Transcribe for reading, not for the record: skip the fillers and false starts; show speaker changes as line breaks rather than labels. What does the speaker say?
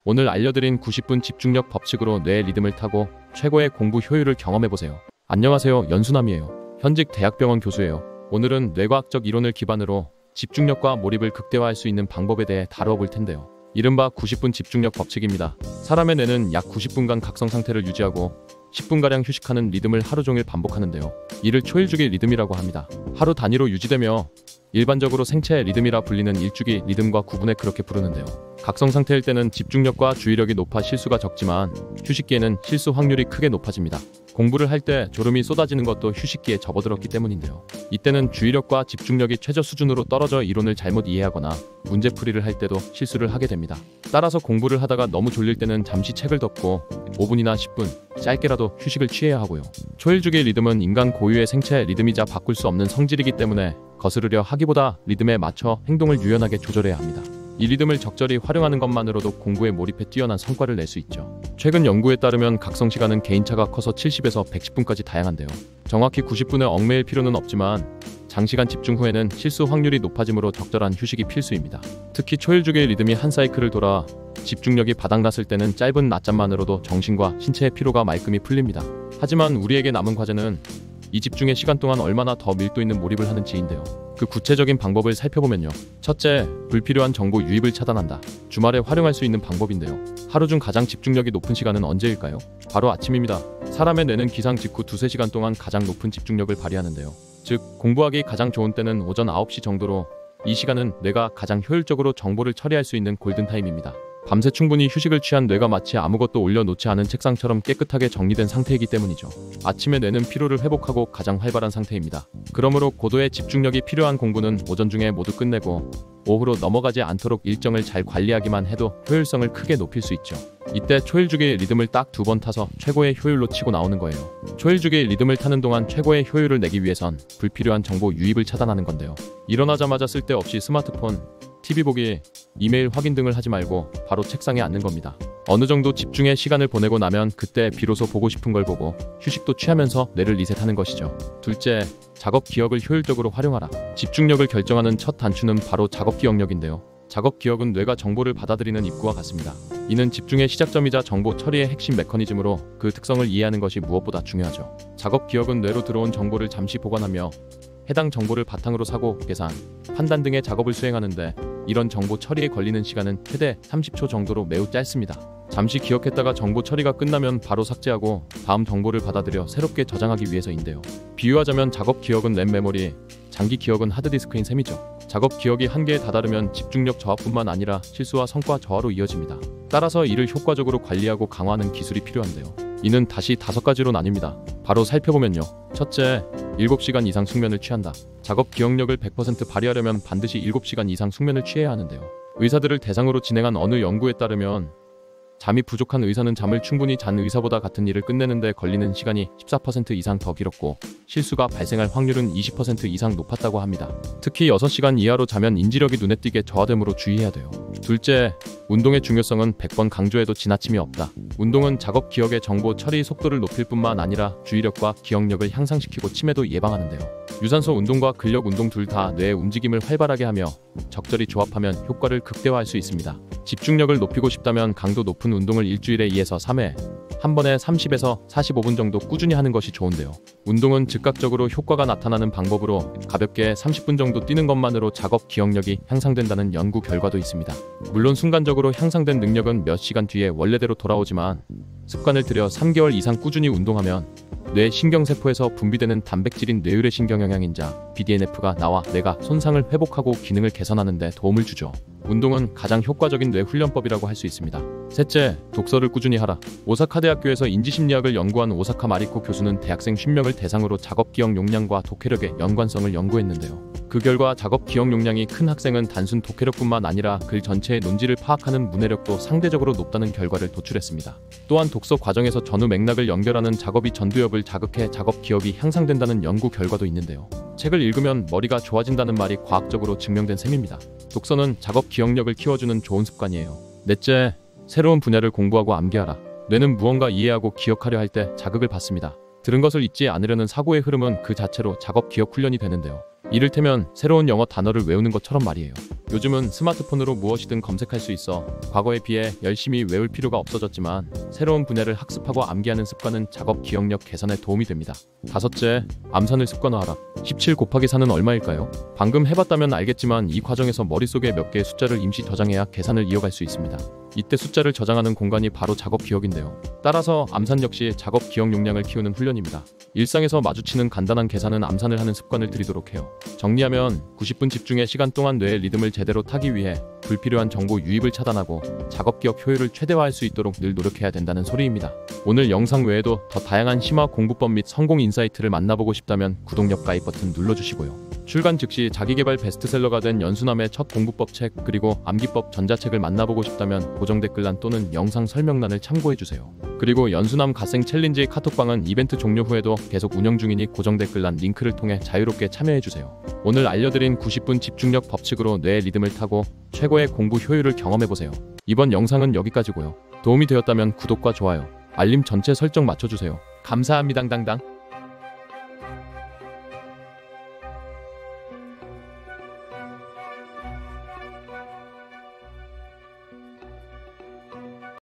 오늘 알려드린 90분 집중력 법칙으로 뇌의 리듬을 타고 최고의 공부 효율을 경험해보세요. 안녕하세요, 연수남이에요. 현직 대학병원 교수예요. 오늘은 뇌과학적 이론을 기반으로 집중력과 몰입을 극대화할 수 있는 방법에 대해 다루어 볼 텐데요. 이른바 90분 집중력 법칙입니다. 사람의 뇌는 약 90분간 각성 상태를 유지하고 10분가량 휴식하는 리듬을 하루 종일 반복하는데요. 이를 초일주기 리듬이라고 합니다. 하루 단위로 유지되며 일반적으로 생체 리듬이라 불리는 일주기 리듬과 구분해 그렇게 부르는데요. 각성 상태일 때는 집중력과 주의력이 높아 실수가 적지만 휴식기에는 실수 확률이 크게 높아집니다. 공부를 할 때 졸음이 쏟아지는 것도 휴식기에 접어들었기 때문인데요. 이때는 주의력과 집중력이 최저 수준으로 떨어져 이론을 잘못 이해하거나 문제풀이를 할 때도 실수를 하게 됩니다. 따라서 공부를 하다가 너무 졸릴 때는 잠시 책을 덮고 5분이나 10분 짧게라도 휴식을 취해야 하고요. 초일주기 리듬은 인간 고유의 생체 리듬이자 바꿀 수 없는 성질이기 때문에 거스르려 하기보다 리듬에 맞춰 행동을 유연하게 조절해야 합니다. 이 리듬을 적절히 활용하는 것만으로도 공부에 몰입해 뛰어난 성과를 낼 수 있죠. 최근 연구에 따르면 각성 시간은 개인차가 커서 70에서 110분까지 다양한데요. 정확히 90분에 얽매일 필요는 없지만 장시간 집중 후에는 실수 확률이 높아지므로 적절한 휴식이 필수입니다. 특히 초일주기의 리듬이 한 사이클을 돌아 집중력이 바닥났을 때는 짧은 낮잠만으로도 정신과 신체의 피로가 말끔히 풀립니다. 하지만 우리에게 남은 과제는 이 집중의 시간 동안 얼마나 더 밀도 있는 몰입을 하는지인데요. 그 구체적인 방법을 살펴보면요. 첫째, 불필요한 정보 유입을 차단한다. 주말에 활용할 수 있는 방법인데요. 하루 중 가장 집중력이 높은 시간은 언제일까요? 바로 아침입니다. 사람의 뇌는 기상 직후 2~3시간 동안 가장 높은 집중력을 발휘하는데요. 즉, 공부하기 가장 좋은 때는 오전 9시 정도로 이 시간은 뇌가 가장 효율적으로 정보를 처리할 수 있는 골든타임입니다. 밤새 충분히 휴식을 취한 뇌가 마치 아무것도 올려놓지 않은 책상처럼 깨끗하게 정리된 상태이기 때문이죠. 아침에 뇌는 피로를 회복하고 가장 활발한 상태입니다. 그러므로 고도의 집중력이 필요한 공부는 오전 중에 모두 끝내고 오후로 넘어가지 않도록 일정을 잘 관리하기만 해도 효율성을 크게 높일 수 있죠. 이때 초일주기의 리듬을 딱 2번 타서 최고의 효율로 치고 나오는 거예요. 초일주기의 리듬을 타는 동안 최고의 효율을 내기 위해선 불필요한 정보 유입을 차단하는 건데요. 일어나자마자 쓸데없이 스마트폰, TV 보기, 이메일 확인 등을 하지 말고 바로 책상에 앉는 겁니다. 어느 정도 집중의 시간을 보내고 나면 그때 비로소 보고 싶은 걸 보고 휴식도 취하면서 뇌를 리셋하는 것이죠. 둘째, 작업 기억을 효율적으로 활용하라. 집중력을 결정하는 첫 단추는 바로 작업 기억력인데요. 작업 기억은 뇌가 정보를 받아들이는 입구와 같습니다. 이는 집중의 시작점이자 정보 처리의 핵심 메커니즘으로 그 특성을 이해하는 것이 무엇보다 중요하죠. 작업 기억은 뇌로 들어온 정보를 잠시 보관하며 해당 정보를 바탕으로 사고, 계산, 판단 등의 작업을 수행하는데 이런 정보 처리에 걸리는 시간은 최대 30초 정도로 매우 짧습니다. 잠시 기억했다가 정보 처리가 끝나면 바로 삭제하고 다음 정보를 받아들여 새롭게 저장하기 위해서인데요. 비유하자면 작업 기억은 램 메모리, 장기 기억은 하드디스크인 셈이죠. 작업 기억이 한계에 다다르면 집중력 저하뿐만 아니라 실수와 성과 저하로 이어집니다. 따라서 이를 효과적으로 관리하고 강화하는 기술이 필요한데요. 이는 다시 5가지로 나뉩니다. 바로 살펴보면요. 첫째, 7시간 이상 숙면을 취한다. 작업 기억력을 100% 발휘하려면 반드시 7시간 이상 숙면을 취해야 하는데요. 의사들을 대상으로 진행한 어느 연구에 따르면 잠이 부족한 의사는 잠을 충분히 잔 의사보다 같은 일을 끝내는 데 걸리는 시간이 14% 이상 더 길었고 실수가 발생할 확률은 20% 이상 높았다고 합니다. 특히 6시간 이하로 자면 인지력이 눈에 띄게 저하되므로 주의해야 돼요. 둘째, 운동의 중요성은 100번 강조해도 지나침이 없다. 운동은 작업 기억의 정보 처리 속도를 높일 뿐만 아니라 주의력과 기억력을 향상시키고 치매도 예방하는데요. 유산소 운동과 근력 운동 둘 다 뇌의 움직임을 활발하게 하며 적절히 조합하면 효과를 극대화할 수 있습니다. 집중력을 높이고 싶다면 강도 높은 운동을 일주일에 2에서 3회, 한 번에 30에서 45분 정도 꾸준히 하는 것이 좋은데요. 운동은 즉각적으로 효과가 나타나는 방법으로 가볍게 30분 정도 뛰는 것만으로 작업 기억력이 향상된다는 연구 결과도 있습니다. 물론 순간적으로 향상된 능력은 몇 시간 뒤에 원래대로 돌아오지만 습관을 들여 3개월 이상 꾸준히 운동하면 뇌 신경세포에서 분비되는 단백질인 뇌의뢰 신경영양인자 BDNF가 나와 뇌가 손상을 회복하고 기능을 개선하는 데 도움을 주죠. 운동은 가장 효과적인 뇌 훈련법이라고 할 수 있습니다. 셋째, 독서를 꾸준히 하라. 오사카 대학교에서 인지심리학을 연구한 오사카 마리코 교수는 대학생 50명을 대상으로 작업 기억 용량과 독해력의 연관성을 연구했는데요. 그 결과 작업 기억 용량이 큰 학생은 단순 독해력뿐만 아니라 글 전체의 논지를 파악하는 문해력도 상대적으로 높다는 결과를 도출했습니다. 또한 독서 과정에서 전후 맥락을 연결하는 작업이 전두엽을 자극해 작업 기억이 향상된다는 연구 결과도 있는데요. 책을 읽으면 머리가 좋아진다는 말이 과학적으로 증명된 셈입니다. 독서는 작업 기억력을 키워주는 좋은 습관이에요. 넷째, 새로운 분야를 공부하고 암기하라. 뇌는 무언가 이해하고 기억하려 할 때 자극을 받습니다. 들은 것을 잊지 않으려는 사고의 흐름은 그 자체로 작업 기억 훈련이 되는데요. 이를테면 새로운 영어 단어를 외우는 것처럼 말이에요. 요즘은 스마트폰으로 무엇이든 검색할 수 있어 과거에 비해 열심히 외울 필요가 없어졌지만 새로운 분야를 학습하고 암기하는 습관은 작업 기억력 개선에 도움이 됩니다. 다섯째, 암산을 습관화하라. 17 곱하기 4는 얼마일까요? 방금 해봤다면 알겠지만 이 과정에서 머릿속에 몇 개의 숫자를 임시 저장해야 계산을 이어갈 수 있습니다. 이때 숫자를 저장하는 공간이 바로 작업 기억인데요. 따라서 암산 역시 작업 기억 용량을 키우는 훈련입니다. 일상에서 마주치는 간단한 계산은 암산을 하는 습관을 들이도록 해요. 정리하면 90분 집중의 시간 동안 뇌의 리듬을 제대로 타기 위해 불필요한 정보 유입을 차단하고 작업 기억 효율을 최대화할 수 있도록 늘 노력해야 된다는 소리입니다. 오늘 영상 외에도 더 다양한 심화 공부법 및 성공 인사이트를 만나보고 싶다면 구독력 가입 버튼 눌러주시고요. 출간 즉시 자기개발 베스트셀러가 된 연수남의 첫 공부법 책 그리고 암기법 전자책을 만나보고 싶다면 고정 댓글란 또는 영상 설명란을 참고해주세요. 그리고 연수남 갓생 챌린지 카톡방은 이벤트 종료 후에도 계속 운영 중이니 고정 댓글란 링크를 통해 자유롭게 참여해주세요. 오늘 알려드린 90분 집중력 법칙으로 뇌의 리듬을 타고 최고의 공부 효율을 경험해보세요. 이번 영상은 여기까지고요. 도움이 되었다면 구독과 좋아요, 알림 전체 설정 맞춰주세요. 감사합니다. 당당.